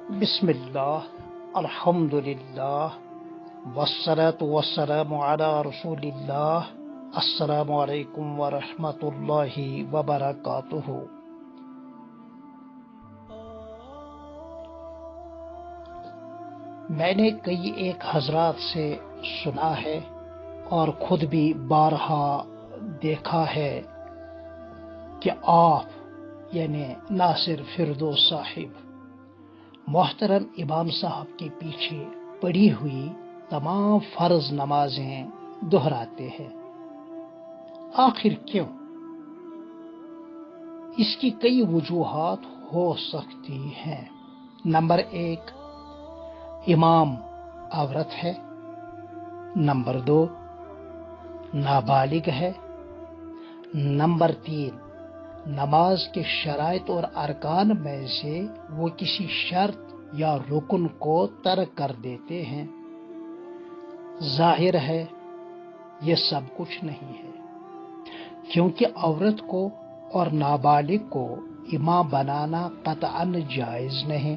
بسم اللہ، الحمدللہ، والصلاة والسلام علی رسول اللہ۔ السلام علیکم ورحمۃ اللہ وبرکاتہ۔ میں نے کئی ایک حضرات سے سنا ہے اور خود بھی بارہا دیکھا ہے کہ آپ یعنی ناصر فردوس صاحب محترم امام صاحب کے پیچھے پڑھی ہوئی تمام فرض نمازیں دہراتے ہیں۔ آخر کیوں؟ اس کی کئی وجوہات ہو سکتی ہیں۔ نمبر 1، امام عورت ہے۔ نمبر 2، نابالغ ہے۔ نمبر 3، نماز کے شرائط اور ارکان میں سے وہ کسی شرط یا رکن کو ترک کر دیتے ہیں۔ ظاہر ہے یہ سب کچھ نہیں ہے، کیونکہ عورت کو اور نابالغ کو امام بنانا قطعاً جائز نہیں۔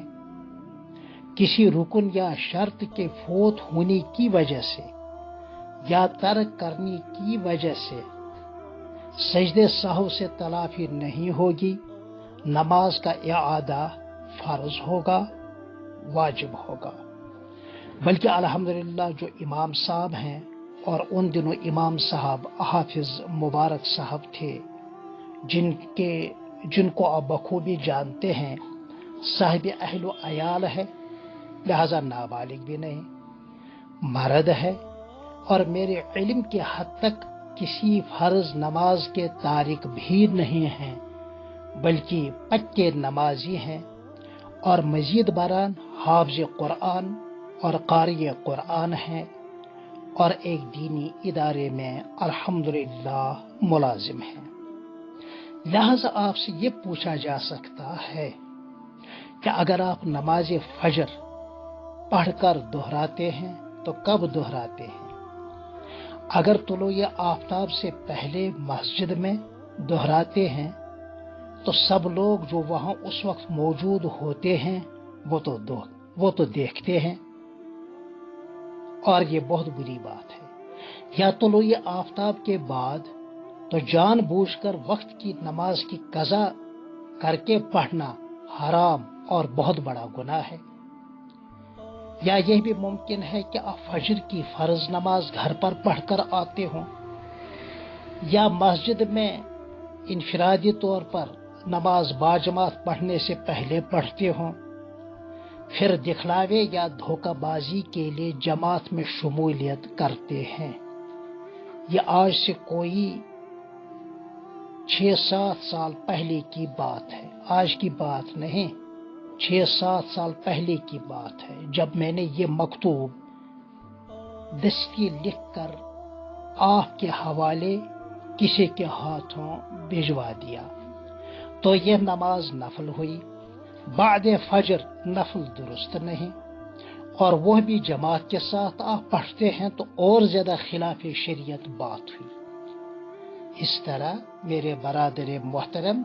کسی رکن یا شرط کے فوت ہونے کی وجہ سے یا ترک کرنے کی وجہ سے سجدے سہو سے تلافی نہیں ہوگی، نماز کا اعادہ فرض ہوگا، واجب ہوگا۔ بلکہ الحمدللہ جو امام صاحب ہیں، اور ان دنوں امام صاحب حافظ مبارک صاحب تھے، جن کو آپ بخوبی جانتے ہیں، صاحب اہل و عیال ہے، لہذا نابالغ بھی نہیں، مرد ہے، اور میرے علم کے حد تک کسی فرض نماز کے تارک بھی نہیں ہیں، بلکہ پکے نمازی ہیں، اور مزید برآں حافظ قرآن اور قاری قرآن ہیں، اور ایک دینی ادارے میں الحمدللہ ملازم ہیں۔ لہذا آپ سے یہ پوچھا جا سکتا ہے کہ اگر آپ نماز فجر پڑھ کر دہراتے ہیں تو کب دہراتے ہیں؟ اگر طلوع آفتاب سے پہلے مسجد میں دہراتے ہیں تو سب لوگ جو وہاں اس وقت موجود ہوتے ہیں وہ تو دیکھتے ہیں، اور یہ بہت بری بات ہے۔ یا طلوع آفتاب کے بعد تو جان بوجھ کر وقت کی نماز کی قضا کر کے پڑھنا حرام اور بہت بڑا گناہ ہے۔ یا یہ بھی ممکن ہے کہ آپ فجر کی فرض نماز گھر پر پڑھ کر آتے ہوں، یا مسجد میں انفرادی طور پر نماز باجماعت پڑھنے سے پہلے پڑھتے ہوں، پھر دکھلاوے یا دھوکہ بازی کے لیے جماعت میں شمولیت کرتے ہیں۔ یہ آج سے کوئی 6-7 سال پہلے کی بات ہے، آج کی بات نہیں، 6-7 سال پہلے کی بات ہے، جب میں نے یہ مکتوب دستی لکھ کر آپ کے حوالے کسی کے ہاتھوں بھجوا دیا تو یہ نماز نفل ہوئی۔ بعد فجر نفل درست نہیں، اور وہ بھی جماعت کے ساتھ آپ پڑھتے ہیں تو اور زیادہ خلاف شریعت بات ہوئی۔ اس طرح میرے برادر محترم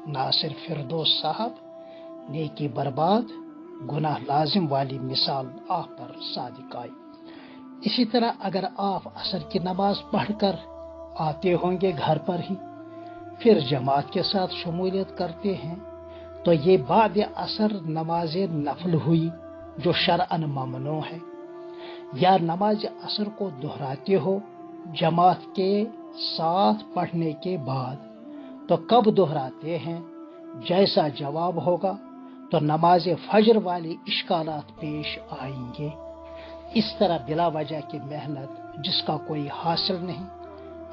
ناصر فردوس صاحب نیکی برباد گناہ لازم والی مثال آپ پر صادق آئی۔ اسی طرح اگر آپ عصر کی نماز پڑھ کر آتے ہوں گے گھر پر ہی، پھر جماعت کے ساتھ شمولیت کرتے ہیں تو یہ بعد عصر نماز نفل ہوئی جو شرعاً ممنوع ہے۔ یا نماز عصر کو دہراتے ہو جماعت کے ساتھ پڑھنے کے بعد تو کب دہراتے ہیں؟ جیسا جواب ہوگا تو نماز فجر والی اشکالات پیش آئیں گے۔ اس طرح بلا وجہ کی محنت جس کا کوئی حاصل نہیں،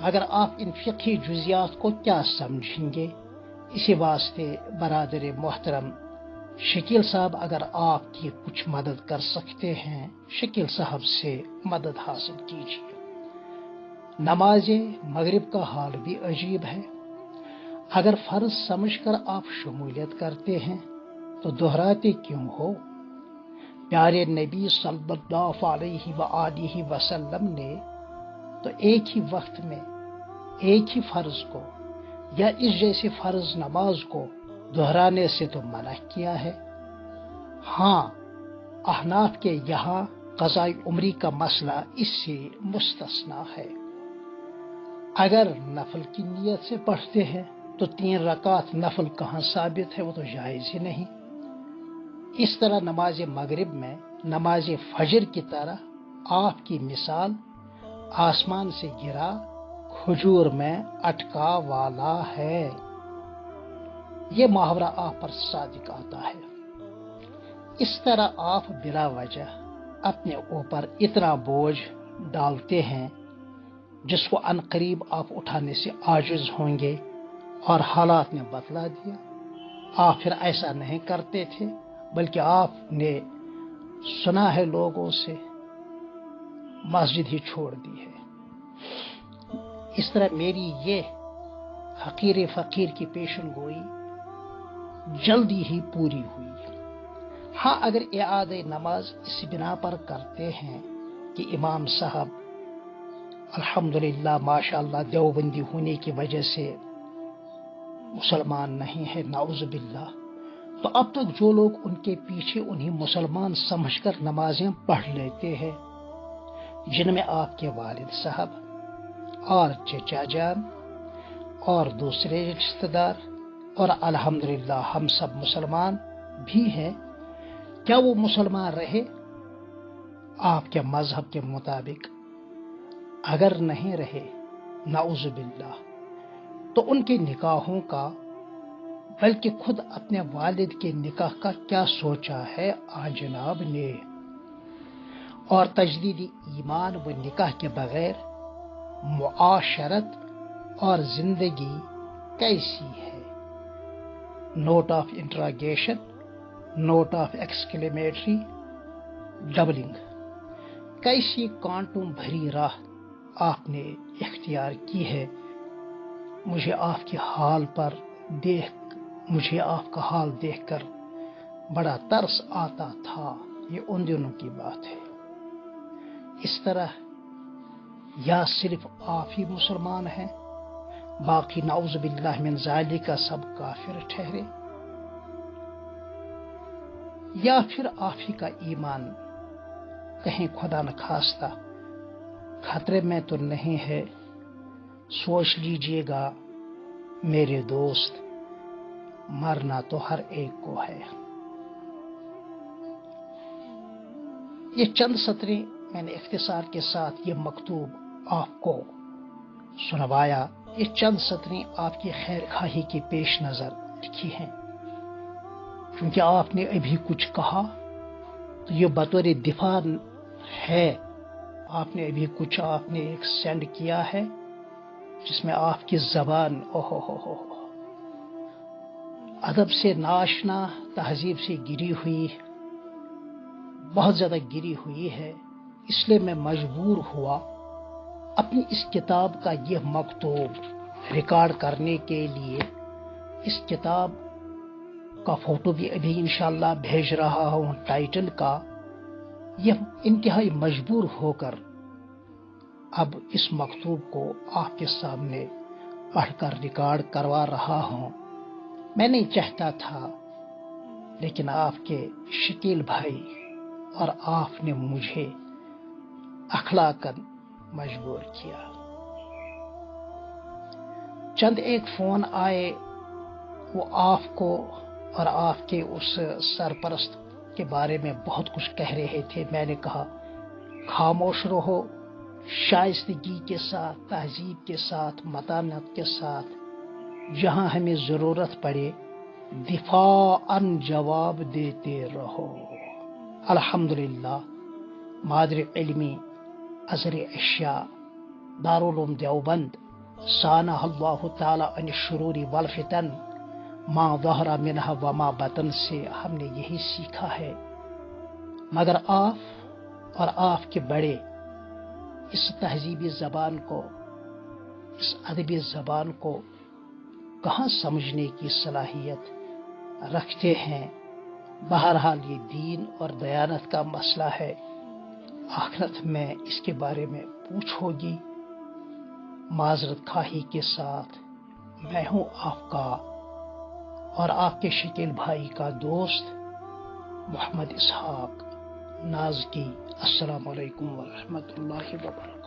مگر آپ ان فقہی جزیات کو کیا سمجھیں گے؟ اسی واسطے برادر محترم شکیل صاحب اگر آپ کی کچھ مدد کر سکتے ہیں، شکیل صاحب سے مدد حاصل کیجیے۔ نماز مغرب کا حال بھی عجیب ہے۔ اگر فرض سمجھ کر آپ شمولیت کرتے ہیں تو دہراتے کیوں ہو؟ پیارے نبی صلی اللہ علیہ وآلہ وسلم نے تو ایک ہی وقت میں ایک ہی فرض کو یا اس جیسی فرض نماز کو دہرانے سے تو منع کیا ہے۔ ہاں، احناف کے یہاں قضاء عمری کا مسئلہ اس سے مستثنا ہے۔ اگر نفل کی نیت سے پڑھتے ہیں تو 3 رکعت نفل کہاں ثابت ہے، وہ تو جائز ہی نہیں۔ اس طرح نماز مغرب میں نماز فجر کی طرح آپ کی مثال آسمان سے گرا کھجور میں اٹکا والا ہے۔ یہ محاورہ آپ پر صادق آتا ہے۔ اس طرح آپ بلا وجہ اپنے اوپر اتنا بوجھ ڈالتے ہیں جس کو عنقریب آپ اٹھانے سے عاجز ہوں گے، اور حالات نے بتلا دیا۔ آپ پھر ایسا نہیں کرتے تھے، بلکہ آپ نے سنا ہے لوگوں سے، مسجد ہی چھوڑ دی ہے۔ اس طرح میری یہ حقیر فقیر کی پیشن گوئی جلدی ہی پوری ہوئی۔ ہاں، اگر اعادہ نماز اس بنا پر کرتے ہیں کہ امام صاحب الحمدللہ ماشاءاللہ دیوبندی ہونے کی وجہ سے مسلمان نہیں ہے، نعوذ باللہ، تو اب تک جو لوگ ان کے پیچھے انہیں مسلمان سمجھ کر نمازیں پڑھ لیتے ہیں، جن میں آپ کے والد صاحب اور چچا جان اور دوسرے رشتہ دار اور الحمدللہ ہم سب مسلمان بھی ہیں، کیا وہ مسلمان رہے آپ کے مذہب کے مطابق؟ اگر نہیں رہے، نعوذ باللہ، تو ان کے نکاحوں کا، بلکہ خود اپنے والد کے نکاح کا کیا سوچا ہے جناب نے؟ اور تجدید ایمان و نکاح کے بغیر معاشرت اور زندگی کیسی ہے؟ Note of interrogation, note of exclamatory, ڈبلنگ۔ کیسی کانٹوں بھری راہ آپ نے اختیار کی ہے؟ مجھے آپ کا حال دیکھ کر بڑا ترس آتا تھا۔ یہ ان دنوں کی بات ہے۔ اس طرح یا صرف آپ ہی مسلمان ہیں، باقی نعوذ باللہ من ذالک کا سب کافر ٹھہرے، یا پھر آپ ہی کا ایمان کہیں خدا نخواستہ خطرے میں تو نہیں ہے۔ سوچ لیجئے گا میرے دوست، مرنا تو ہر ایک کو ہے۔ یہ چند سطریں میں نے اختصار کے ساتھ یہ مکتوب آپ کو سنوایا۔ یہ چند سطریں آپ کی خیر خواہی کی پیش نظر لکھی ہیں، کیونکہ آپ نے ابھی کچھ کہا تو یہ بطور دفاع ہے۔ آپ نے ابھی کچھ ایک سینڈ کیا ہے جس میں آپ کی زبان ادب سے ناشنا، تہذیب سے گری ہوئی، بہت زیادہ گری ہوئی ہے۔ اس لیے میں مجبور ہوا اپنی اس کتاب کا یہ مکتوب ریکارڈ کرنے کے لیے۔ اس کتاب کا فوٹو بھی ابھی انشاءاللہ بھیج رہا ہوں ٹائٹل کا۔ یہ انتہائی مجبور ہو کر اب اس مکتوب کو آپ کے سامنے پڑھ کر ریکارڈ کروا رہا ہوں۔ میں نہیں چاہتا تھا، لیکن آپ کے شکیل بھائی اور آپ نے مجھے اخلاقاً مجبور کیا۔ چند ایک فون آئے، وہ آپ کو اور آپ کے اس سرپرست کے بارے میں بہت کچھ کہہ رہے تھے۔ میں نے کہا خاموش رہو، شائستگی کے ساتھ، تہذیب کے ساتھ، متانت کے ساتھ، جہاں ہمیں ضرورت پڑے دفاعاً جواب دیتے رہو۔ الحمدللہ مادر علمی ازہر اشیاء دارالعلوم دیوبند سانہ اللہ تعالی عن الشرور والفتن ما ظہر منہا وما بطن سے ہم نے یہی سیکھا ہے۔ مگر آپ اور آپ کے بڑے اس تہذیبی زبان کو، اس ادبی زبان کو کہاں سمجھنے کی صلاحیت رکھتے ہیں۔ بہرحال یہ دین اور دیانت کا مسئلہ ہے، آخرت میں اس کے بارے میں پوچھو گی۔ معذرت خواہی کے ساتھ میں ہوں آپ کا اور آپ کے شکیل بھائی کا دوست محمد اسحاق نازکی۔ السلام علیکم ورحمۃ اللہ وبرکاتہ۔